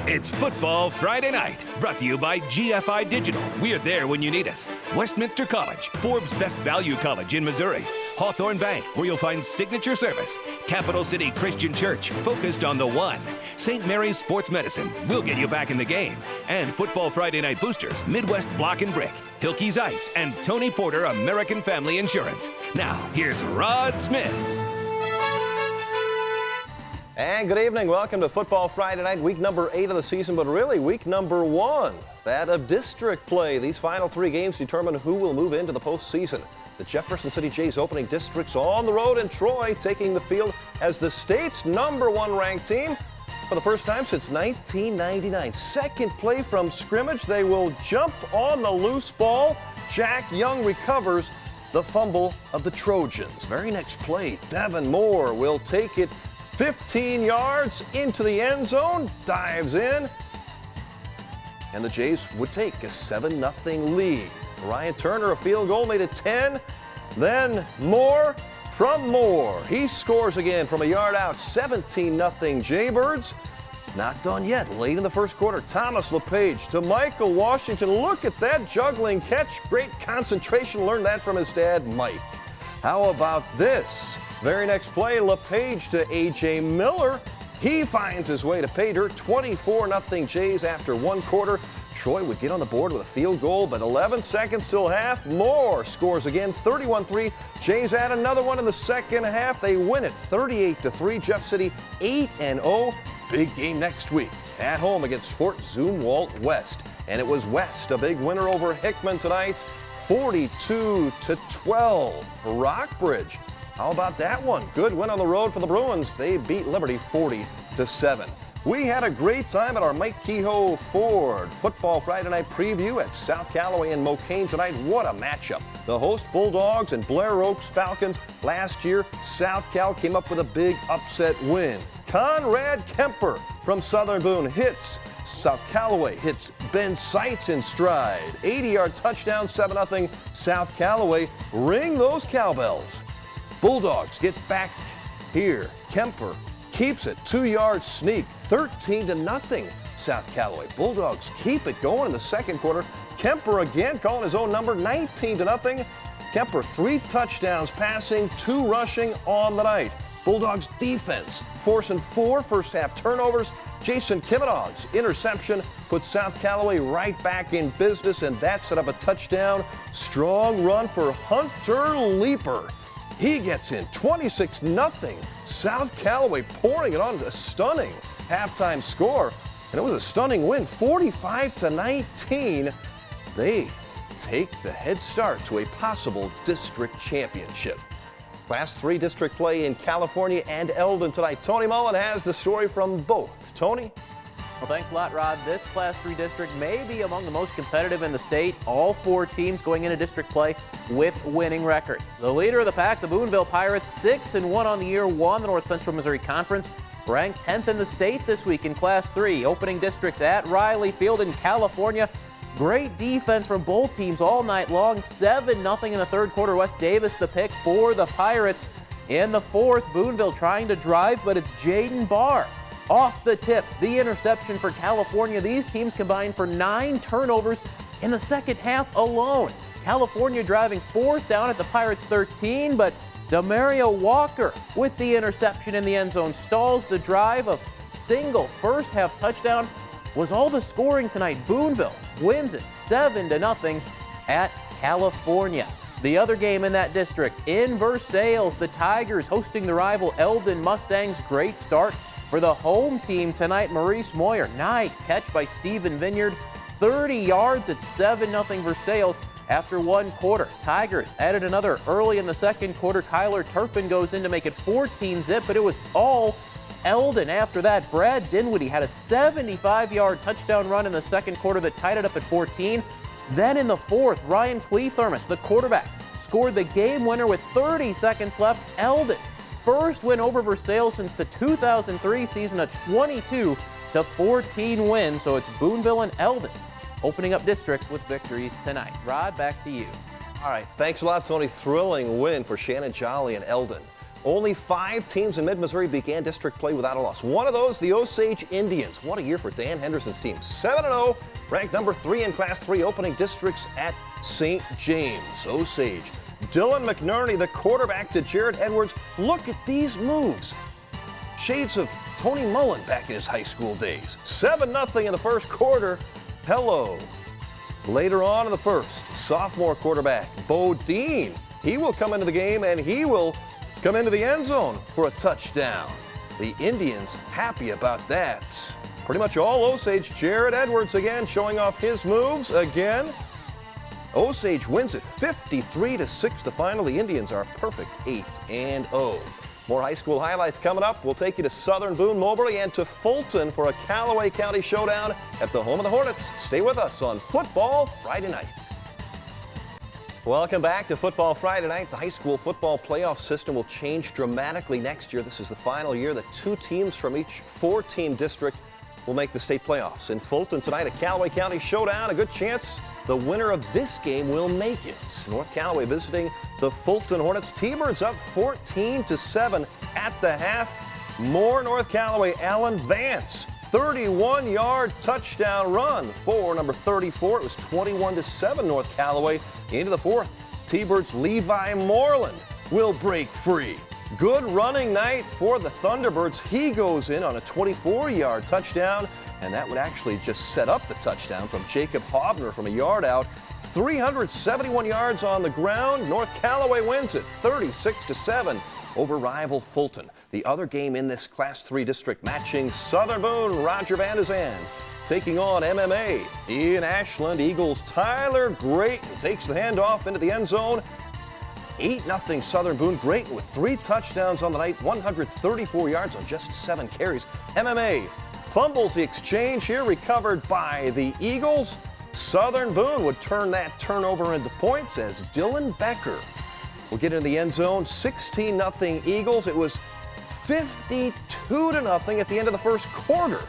It's Football Friday Night, brought to you by GFI Digital. We're there when you need us. Westminster College, Forbes' best value college in Missouri. Hawthorne Bank, where you'll find signature service. Capital City Christian Church, focused on the one. St. Mary's Sports Medicine, we'll get you back in the game. And Football Friday Night boosters, Midwest Block and Brick, Hilke's Ice, and Tony Porter American Family Insurance. Now, here's Rod Smith. And good evening. Welcome to Football Friday Night, week number 8 of the season, but really week number 1, that of district play. These final 3 games determine who will move into the postseason. The Jefferson City Jays opening districts on the road, and Troy taking the field as the state's #1 ranked team for the first time since 1999. Second play from scrimmage. They will jump on the loose ball. Jack Young recovers the fumble of the Trojans. Very next play, Devin Moore will take it 15 yards into the end zone, dives in, and the Jays would take a 7-0 lead. Ryan Turner, a field goal, made it 10. Then Moore from Moore. He scores again from a yard out, 17-0 Jaybirds. Not done yet. Late in the first quarter, Thomas LePage to Michael Washington. Look at that juggling catch. Great concentration. Learned that from his dad, Mike. How about this? Very next play, LePage to A.J. Miller. He finds his way to pay dirt. 24-0 Jays after 1 quarter. Troy would get on the board with a field goal, but 11 seconds till half. Moore scores again, 31-3. Jays add another one in the second half. They win it 38-3. Jeff City 8-0. Big game next week at home against Fort Zumwalt West. And it was West, a big winner over Hickman tonight, 42-12. Rockbridge. How about that one? Good win on the road for the Bruins. They beat Liberty 40-7. We had a great time at our Mike Kehoe Ford Football Friday Night preview at South Callaway and Mocaine tonight. What a matchup. The host Bulldogs and Blair Oaks Falcons. Last year, South Cal came up with a big upset win. Conrad Kemper from Southern Boone hits South Callaway, hits Ben Seitz in stride. 80-yard touchdown, 7-0 South Callaway. Ring those cowbells. Bulldogs get back here. Kemper keeps it. 2-yard sneak. 13-0 South Callaway. Bulldogs keep it going in the second quarter. Kemper again calling his own number. 19-0. Kemper 3 touchdowns passing, 2 rushing on the night. Bulldogs defense forcing 4 first-half turnovers. Jason Kimenog's interception put South Callaway right back in business, and that set up a touchdown. Strong run for Hunter Leaper. He gets in 26-0. South Callaway pouring it on, a stunning halftime score. And it was a stunning win, 45-19. They take the head start to a possible district championship. Class 3 district play in California and Eldon tonight. Tony Mullen has the story from both. Tony? Well, thanks a lot, Rod. This Class 3 district may be among the most competitive in the state. All 4 teams going into district play with winning records. The leader of the pack, the Booneville Pirates, 6-1 on the year, won the North Central Missouri Conference, ranked 10th in the state this week in Class 3. Opening districts at Riley Field in California. Great defense from both teams all night long. 7-0 in the third quarter. Wes Davis the pick for the Pirates. In the fourth, Booneville trying to drive, but it's Jaden Barr off the tip. The interception for California. These teams combined for 9 turnovers in the second half alone. California driving 4th down at the Pirates 13, but Demario Walker with the interception in the end zone stalls the drive. A single first half touchdown was all the scoring tonight. Booneville wins it 7-0 at California. The other game in that district, in Versailles, the Tigers hosting the rival Eldon Mustangs. Great start for the home team tonight. Maurice Moyer, nice catch by Stephen Vineyard. 30 yards at 7-0 Versailles after 1 quarter. Tigers added another early in the second quarter. Kyler Turpin goes in to make it 14-zip, but it was all Eldon after that. Brad Dinwiddie had a 75-yard touchdown run in the second quarter that tied it up at 14. Then in the fourth, Ryan Cleathermos, the quarterback, scored the game winner with 30 seconds left. Eldon, first win over Versailles since the 2003 season, a 22-14 win. So it's Booneville and Eldon opening up districts with victories tonight. Rod, back to you. All right, thanks a lot, Tony. Thrilling win for Shannon Jolly and Eldon. Only 5 teams in mid-Missouri began district play without a loss. One of those, the Osage Indians. What a year for Dan Henderson's team. 7-0, ranked number 3 in Class 3, opening districts at St. James. Osage. Dylan McNerney, the quarterback to Jared Edwards. Look at these moves. Shades of Tony Mullen back in his high school days. 7-0 in the first quarter. Hello. Later on in the first, sophomore quarterback Bodine. He will come into the game and he will come into the end zone for a touchdown. The Indians happy about that. Pretty much all Osage. Jared Edwards again showing off his moves again. Osage wins it 53-6 the final. The Indians are perfect 8-0. More high school highlights coming up. We'll take you to Southern Boone, Moberly, and to Fulton for a Callaway County showdown at the home of the Hornets. Stay with us on Football Friday Night. Welcome back to Football Friday Night. The high school football playoff system will change dramatically next year. This is the final year that 2 teams from each 4-team district will make the state playoffs. In Fulton tonight, a Callaway County showdown. A good chance the winner of this game will make it. North Callaway visiting the Fulton Hornets. T-Birds up 14-7 at the half. More North Callaway. Alan Vance, 31-yard touchdown run for number 34. It was 21-7 North Callaway into the fourth. T-Birds Levi Moreland will break free. Good running night for the Thunderbirds. He goes in on a 24-yard touchdown, and that would actually just set up the touchdown from Jacob Hobner from a yard out. 371 yards on the ground. North Callaway wins it 36-7 over rival Fulton. The other game in this Class 3 district matching Southern Boone, Roger Van de Zand taking on MMA in Ashland. Eagles Tyler Grayton takes the handoff into the end zone. 8-0 Southern Boone. Grayton with 3 touchdowns on the night, 134 yards on just 7 carries. MMA fumbles the exchange here, recovered by the Eagles. Southern Boone would turn that turnover into points as Dylan Becker will get in the end zone. 16-0 Eagles. It was 52-0 at the end of the first quarter.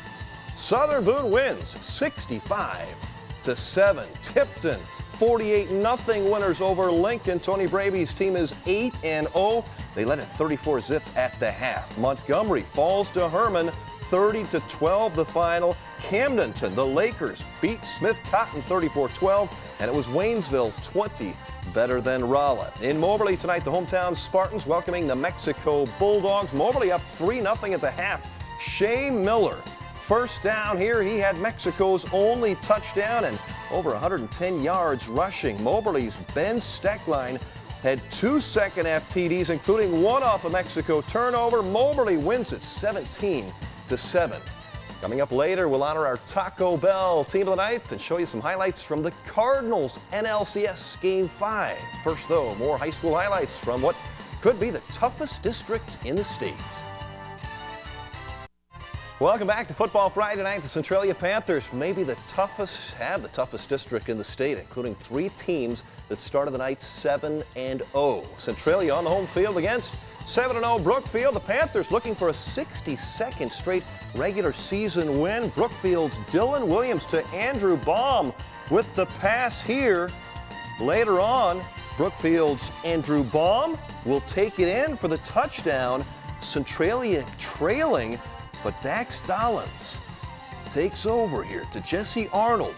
Southern Boone wins 65-7. Tipton 48-0 winners over Lincoln. Tony Bravy's team is 8-0. They led it 34-zip at the half. Montgomery falls to Herman 30-12 the final. Camdenton, the Lakers, beat Smith Cotton 34-12, and it was Waynesville 20 better than Rolla. In Moberly tonight, the hometown Spartans welcoming the Mexico Bulldogs. Moberly up 3-0 at the half. Shea Miller, first down here. He had Mexico's only touchdown and over 110 yards rushing. Moberly's Ben Steckline had 2 second-half TDs, including one off a Mexico turnover. Moberly wins it 17-7. Coming up later, we'll honor our Taco Bell team of the night and show you some highlights from the Cardinals NLCS Game 5. First, though, more high school highlights from what could be the toughest district in the state. Welcome back to Football Friday Night. The Centralia Panthers may be the toughest district in the state, including 3 teams that started the night 7-0. Centralia on the home field against 7-0 Brookfield. The Panthers looking for a 62nd straight regular season win. Brookfield's Dylan Williams to Andrew Baum with the pass here. Later on, Brookfield's Andrew Baum will take it in for the touchdown. Centralia trailing, but Dax Dollins takes over here to Jesse Arnold.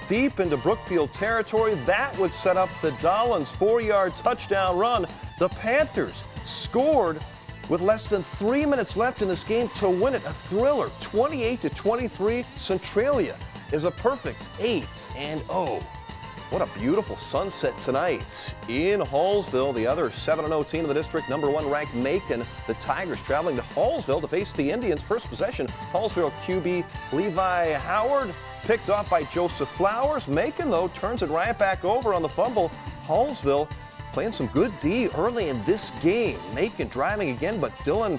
Deep into Brookfield territory, that would set up the Dollins 4-yard touchdown run. The Panthers scored with less than 3 minutes left in this game to win it. A thriller, 28-23. Centralia is a perfect 8-0. What a beautiful sunset tonight in Hallsville. The other 7-0 team in the district, number 1 ranked Macon. The Tigers traveling to Hallsville to face the Indians. First possession, Hallsville QB Levi Howard picked off by Joseph Flowers. Macon, though, turns it right back over on the fumble. Hallsville playing some good D early in this game. Macon driving again, but Dylan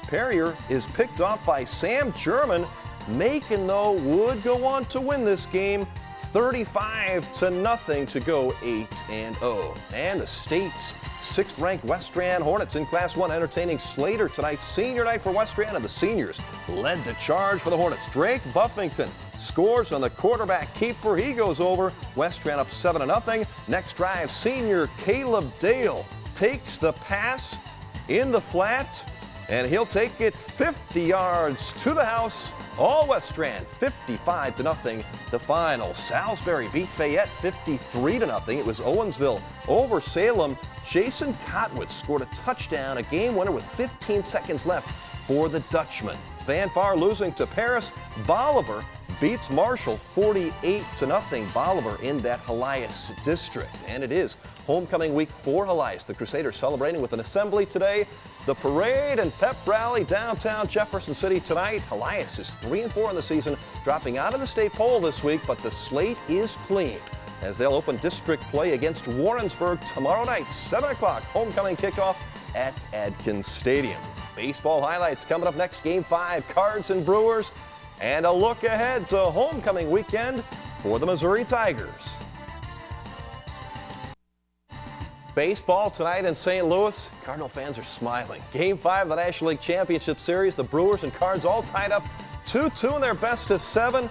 Perrier is picked off by Sam German. Macon, though, would go on to win this game 35-0 to go 8-0. And the state's 6th-ranked Westran Hornets in Class 1 entertaining Slater tonight. Senior night for Westran, and the seniors led the charge for the Hornets. Drake Buffington scores on the quarterback keeper. He goes over. Westran up 7-0. Next drive, senior Caleb Dale takes the pass in the flat, and he'll take it 50 yards to the house. All Westran 55-0 the final. Salisbury beat Fayette 53-0. It was Owensville over Salem. Jason Kotwitz scored a touchdown, a game winner with 15 seconds left for the Dutchman. Van Far losing to Paris. Bolivar beats Marshall 48-0. Bolivar in that Helias district. And it is homecoming week for Helias. The Crusaders celebrating with an assembly today. The parade and pep rally downtown Jefferson City tonight. Helias is 3-4 in the season, dropping out of the state poll this week, but the slate is clean as they'll open district play against Warrensburg tomorrow night, 7 o'clock, homecoming kickoff at Adkins Stadium. Baseball highlights coming up next, Game 5, Cards and Brewers, and a look ahead to homecoming weekend for the Missouri Tigers. Baseball tonight in St. Louis. Cardinal fans are smiling. Game 5 of the National League Championship Series. The Brewers and Cards all tied up 2-2 in their best of 7.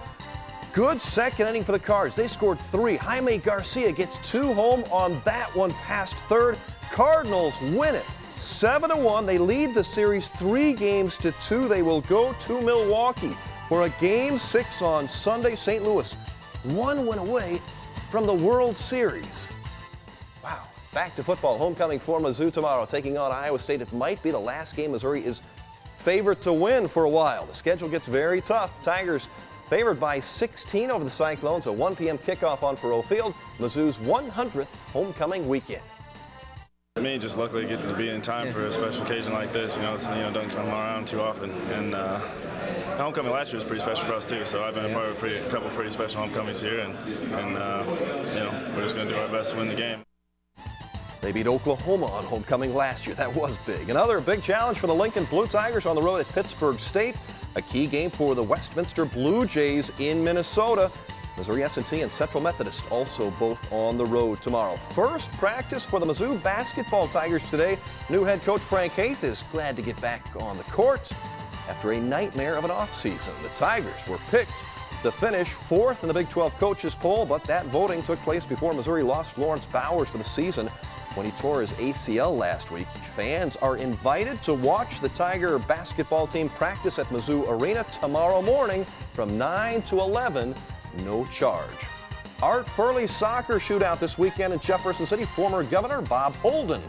Good second inning for the Cards. They scored 3. Jaime Garcia gets 2 home on that one past third. Cardinals win it 7-1. They lead the series 3-2. They will go to Milwaukee for a Game 6 on Sunday. St. Louis 1 win away from the World Series. Wow. Back to football. Homecoming for Mizzou tomorrow, taking on Iowa State. It might be the last game Missouri is favored to win for a while. The schedule gets very tough. Tigers favored by 16 over the Cyclones. A 1 p.m. kickoff on Faurot Field. Mizzou's 100th homecoming weekend. For me, just luckily getting to be in time for a special occasion like this. It doesn't come around too often. And homecoming last year was pretty special for us too. So I've been a part of a couple pretty special homecomings here, and we're just going to do our best to win the game. They beat Oklahoma on homecoming last year. That was big. Another big challenge for the Lincoln Blue Tigers on the road at Pittsburgh State. A key game for the Westminster Blue Jays in Minnesota. Missouri S&T and Central Methodist also both on the road tomorrow. First practice for the Mizzou basketball Tigers today. New head coach Frank Haith is glad to get back on the court after a nightmare of an offseason. The Tigers were picked to finish 4th in the Big 12 coaches poll, but that voting took place before Missouri lost Lawrence Bowers for the season when he tore his ACL last week. Fans are invited to watch the Tiger basketball team practice at Mizzou Arena tomorrow morning from 9 to 11, no charge. Art Furley's soccer shootout this weekend in Jefferson City. Former Governor Bob Holden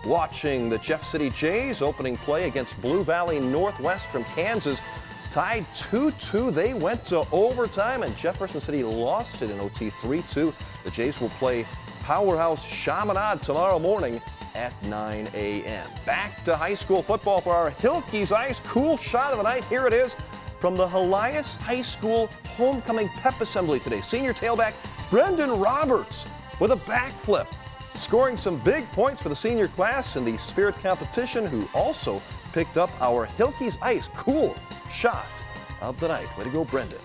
watching the Jeff City Jays opening play against Blue Valley Northwest from Kansas. Tied 2-2, they went to overtime, and Jefferson City lost it in OT 3-2. The Jays will play Powerhouse Chaminade tomorrow morning at 9 a.m. Back to high school football for our Hilke's Ice. Cool shot of the night. Here it is from the Helias High School homecoming pep assembly today. Senior tailback Brendan Roberts with a backflip, scoring some big points for the senior class in the spirit competition, who also picked up our Hilke's Ice cool shot of the night. Way to go, Brendan.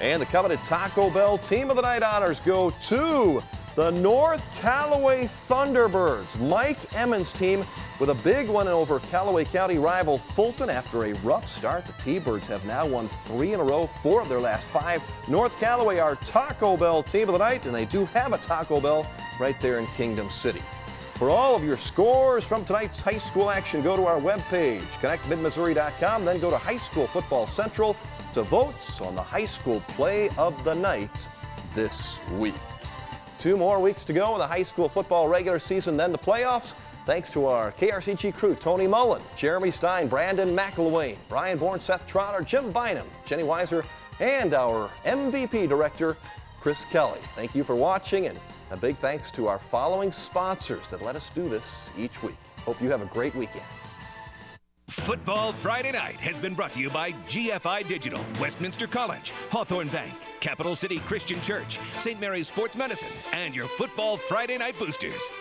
And the coveted Taco Bell Team of the Night honors go to the North Callaway Thunderbirds. Mike Emmons' team with a big one over Callaway County rival Fulton. After a rough start, the T-Birds have now won 3 in a row, 4 of their last 5. North Callaway, our Taco Bell Team of the Night, and they do have a Taco Bell right there in Kingdom City. For all of your scores from tonight's high school action, go to our webpage, connectmidmissouri.com, then go to High School Football Central to votes on the high school play of the night this week. 2 more weeks to go in the high school football regular season, then the playoffs. Thanks to our KRCG crew, Tony Mullen, Jeremy Stein, Brandon McElwain, Brian Bourne, Seth Trotter, Jim Bynum, Jenny Weiser, and our MVP director, Chris Kelly. Thank you for watching, and a big thanks to our following sponsors that let us do this each week. Hope you have a great weekend. Football Friday Night has been brought to you by GFI Digital, Westminster College, Hawthorne Bank, Capital City Christian Church, St. Mary's Sports Medicine, and your Football Friday Night Boosters.